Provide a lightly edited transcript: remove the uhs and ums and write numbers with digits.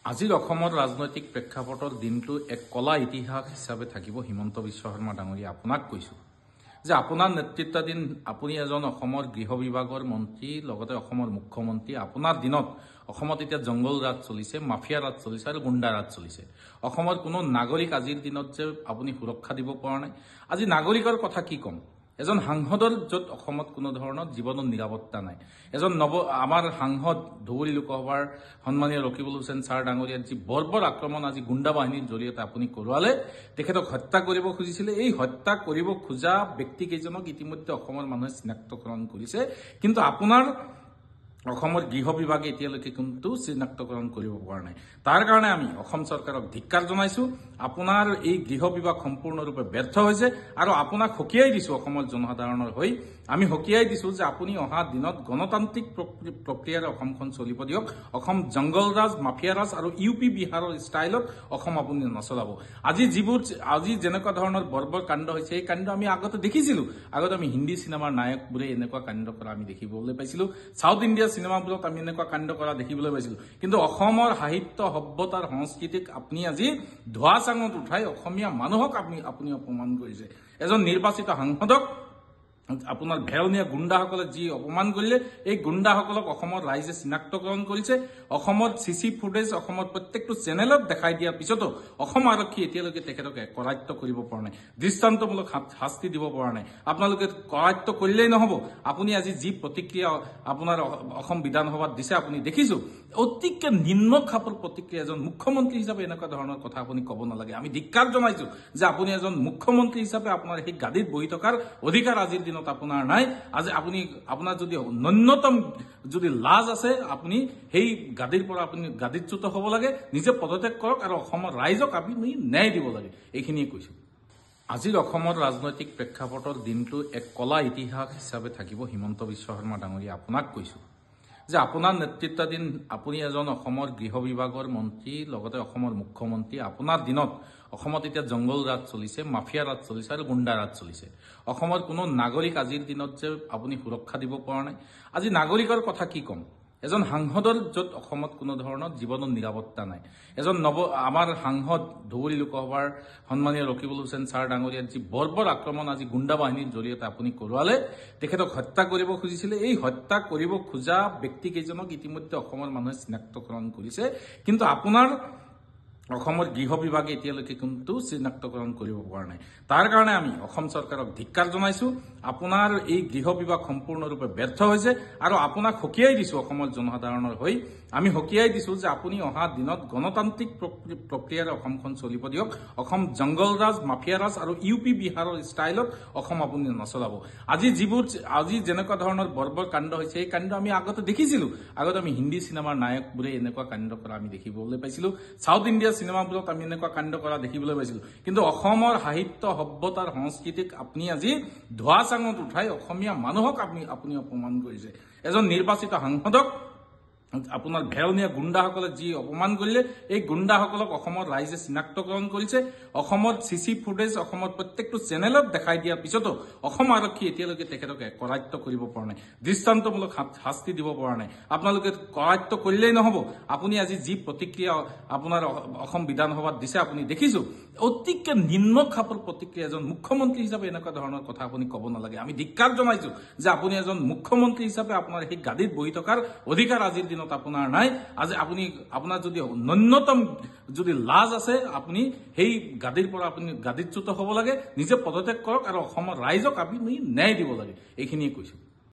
আজিৰ অসমৰ ৰাজনৈতিক প্ৰেক্ষাপটৰ দিনটো এক কলা ইতিহাস হিচাপে থাকিব। হিমন্ত বিশ্ব শৰ্মা ডাঙৰীয়া, আপোনাক কৈছো যে আপোনাৰ নেতৃত্বাধীন আপুনি এজন অসমৰ গৃহ বিভাগৰ মন্ত্ৰী, লগতে অসমৰ মুখ্যমন্ত্ৰী। আপোনাৰ দিনত অসমত এতিয়া জংগল ৰাজ চলিছে, মাফিয়া ৰাজ চলিছে আৰু গুণ্ডা ৰাজ চলিছে। অসমৰ কোনো নাগৰিক আজিৰ দিনত যে আপুনি সুৰক্ষা দিব পৰা নাই। আজি নাগৰিকৰ কথা কি ক'ম? এজন সাংসদৰ য'ত অসমত কোনো ধৰণৰ জীৱনৰ নিৰাপত্তা নাই। এজন আমাৰ সাংসদ ধুবুৰী লোকসভাৰ সন্মানীয় ৰকিবুল হুছেইন ছাৰ ডাঙৰীয়াৰ যি বৰ্বৰ আক্ৰমণ আজি গুণ্ডা বাহিনীৰ জৰিয়তে আপুনি কৰোৱালে, তেখেতক হত্যা কৰিব খুজিছিলে। এই হত্যা কৰিব খোজা ব্যক্তিকেইজনক ইতিমধ্যে অসমৰ মানুহে চিনাক্তকৰণ কৰিছে, কিন্তু আপোনাৰ অসমৰ গৃহ বিভাগে এতিয়ালৈকে কিন্তু চিনাক্তকৰণ কৰিব পৰা নাই। তাৰ কাৰণে আমি অসম চৰকাৰক ধিক্কাৰ জনাইছো। আপোনাৰ এই গৃহ বিভাগ সম্পূৰ্ণৰূপে ব্যৰ্থ হৈছে আৰু আপোনাক সকীয়াই দিছো অসমৰ জনসাধাৰণৰ হৈ। আমি সকীয়াই দিছো যে আপুনি অহা দিনত গণতান্ত্ৰিক প্ৰক্ৰিয়াৰে অসমখন চলিব দিয়ক। অসম জংগল ৰাজ, মাফিয়া ৰাজ আৰু ইউপি বিহাৰৰ ষ্টাইলত অসম আপুনি নচলাব। আজি যেনেকুৱা ধৰণৰ বৰ্বৰ কাণ্ড হৈছে, এই কাণ্ড আমি আগতে দেখিছিলো। আগতে আমি হিন্দী চিনেমাৰ নায়কবোৰে এনেকুৱা কাণ্ড কৰা আমি দেখিবলৈ পাইছিলো। সাউথ ইণ্ডিয়া চিনেমাবোৰত আমি এনেকুৱা কাণ্ড কৰা দেখিবলৈ পাইছিলো। কিন্তু অসমৰ সাহিত্য, সভ্যতাৰ, সংস্কৃতিক আপুনি আজি ধোঁৱা চাঙত উঠাই অসমীয়া মানুহক আপুনি অপমান কৰিছে। এজন নিৰ্বাচিত সাংসদক আপোনাৰ ভেৰনীয়া গুণ্ডাসকলে যি অপমান কৰিলে, এই গুণ্ডাসকলক অসমৰ ৰাইজে চিনাক্তকৰণ কৰিছে। অসমত চিচি ফুটেজ অসমৰ প্ৰত্যেকটো চেনেলত দেখাই দিয়াৰ পিছতো অসম আৰক্ষী এতিয়ালৈকে তেখেতক কৰায়ত্ব কৰিব পৰা নাই, দৃষ্টান্তমূলক শাস্তি দিব পৰা নাই। আপোনালোকে কৰায়ত্ব কৰিলেই নহব। আপুনি আজি যি প্ৰতিক্ৰিয়া আপোনাৰ অসম বিধানসভাত দিছে আপুনি দেখিছো, অতিকে নিম্ন খাপৰ প্ৰতিক্ৰিয়া। এজন মুখ্যমন্ত্ৰী হিচাপে এনেকুৱা ধৰণৰ কথা আপুনি ক'ব নালাগে। আমি ধিক্কাৰ জনাইছো যে আপুনি এজন মুখ্যমন্ত্ৰী হিচাপে আপোনাৰ সেই গাদীত বহি থকাৰ অধিকাৰ আজিৰ দিনত আপোনাৰ নাই। আজি আপোনাৰ যদি ন্যূনতম যদি লাজ আছে, আপুনি সেই গাদীৰ পৰা আপুনি গাদীচ্যুত হ'ব লাগে, নিজে পদত্যাগ কৰক আৰু অসমৰ ৰাইজক আপুনি ন্যায় দিব লাগে। এইখিনিয়ে কৈছো। আজিৰ অসমৰ ৰাজনৈতিক প্ৰেক্ষাপটৰ দিনটো এক কলা ইতিহাস হিচাপে থাকিব। হিমন্ত বিশ্ব শৰ্মা ডাঙৰীয়া, আপোনাক কৈছো যে আপোনাৰ নেতৃত্বাধীন আপুনি এজন অসমৰ গৃহ বিভাগৰ মন্ত্ৰী, লগতে অসমৰ মুখ্যমন্ত্ৰী। আপোনাৰ দিনত অসমত এতিয়া জংগল ৰাজ চলিছে, মাফিয়া ৰাজ চলিছে আৰু গুণ্ডা ৰাজ চলিছে। অসমৰ কোনো নাগৰিক আজিৰ দিনত যে আপুনি সুৰক্ষা দিব পৰা নাই। আজি নাগৰিকৰ কথা কি ক'ম? এজন সাংসদৰ য'ত অসমত কোনো ধৰণৰ জীৱনৰ নিৰাপত্তা নাই। এজন আমাৰ সাংসদ ধুবুৰী লোকসভাৰ সন্মানীয় ৰকিবুল হুছেইন ছাৰ ডাঙৰীয়াৰ যি বৰ্বৰ আক্ৰমণ আজি গুণ্ডা বাহিনীৰ জৰিয়তে আপুনি কৰোৱালে, তেখেতক হত্যা কৰিব খুজিছিলে। এই হত্যা কৰিব খোজা ব্যক্তিকেইজনক ইতিমধ্যে অসমৰ মানুহে চিনাক্তকৰণ কৰিছে, কিন্তু আপোনাৰ অসমৰ গৃহ বিভাগে এতিয়ালৈকে কিন্তু চিনাক্তকৰণ কৰিব পৰা নাই। তাৰ কাৰণে আমি অসম চৰকাৰক ধিক্কাৰ জনাইছো। আপোনাৰ এই গৃহ বিভাগ সম্পূৰ্ণৰূপে ব্যৰ্থ হৈছে আৰু আপোনাক সকীয়াই দিছো অসমৰ জনসাধাৰণৰ হৈ। আমি সকীয়াই দিছো যে আপুনি অহা দিনত গণতান্ত্ৰিক প্ৰক্ৰিয়াৰে অসমখন চলিব দিয়ক। অসম জংগল ৰাজ, মাফিয়া ৰাজ আৰু ইউপি বিহাৰৰ ষ্টাইলত অসম আপুনি নচলাব। আজি যেনেকুৱা ধৰণৰ বৰ্বৰ কাণ্ড হৈছে, এই কাণ্ড আমি আগতে দেখিছিলো। আগতে আমি হিন্দী চিনেমাৰ নায়কবোৰে এনেকুৱা কাণ্ড কৰা আমি দেখিবলৈ পাইছিলো। সাউথ ইণ্ডিয়া চিনেমাবোৰত আমি এনেকুৱা কাণ্ড কৰা দেখিবলৈ পাইছিলো। কিন্তু অসমৰ সাহিত্য, সভ্যতাৰ, সংস্কৃতিক আপুনি আজি ধোঁৱা চাঙত উঠাই অসমীয়া মানুহক আপুনি অপমান কৰিছে। এজন নিৰ্বাচিত সাংসদক আপোনাৰ ভেৰনীয়া গুণ্ডাসকলে যি অপমান কৰিলে, এই গুণ্ডাসকলক অসমৰ ৰাইজে চিনাক্তকৰণ কৰিছে। অসমত চিচি ফুটেজ অসমৰ প্ৰত্যেকটো চেনেলত দেখাই দিয়াৰ পিছতো অসম আৰক্ষী এতিয়ালৈকে তেখেতক কৰায়ত্ব কৰিব পৰা নাই, দৃষ্টান্তমূলক শাস্তি দিব পৰা নাই। আপোনালোকে কৰায়ত্ব কৰিলেই নহব। আপুনি আজি যি প্ৰতিক্ৰিয়া আপোনাৰ অসম বিধানসভাত দিছে আপুনি দেখিছো, অতিকে নিম্ন খাপৰ প্ৰতিক্ৰিয়া। এজন মুখ্যমন্ত্ৰী হিচাপে এনেকুৱা ধৰণৰ কথা আপুনি ক'ব নালাগে। আমি ধিক্কাৰ জনাইছো যে আপুনি এজন মুখ্যমন্ত্ৰী হিচাপে আপোনাৰ সেই গাদীত বহি থকাৰ অধিকাৰ আজিৰ দিনত আপোনাৰ নাই। আজি আপোনাৰ যদি ন্যূনতম যদি লাজ আছে, আপুনি সেই গাদীৰ পৰা আপুনি গাদীচ্যুত হ'ব লাগে, নিজে পদত্যাগ কৰক আৰু অসমৰ ৰাইজক আপুনি ন্যায় দিব লাগে। এইখিনিয়ে কৈছো।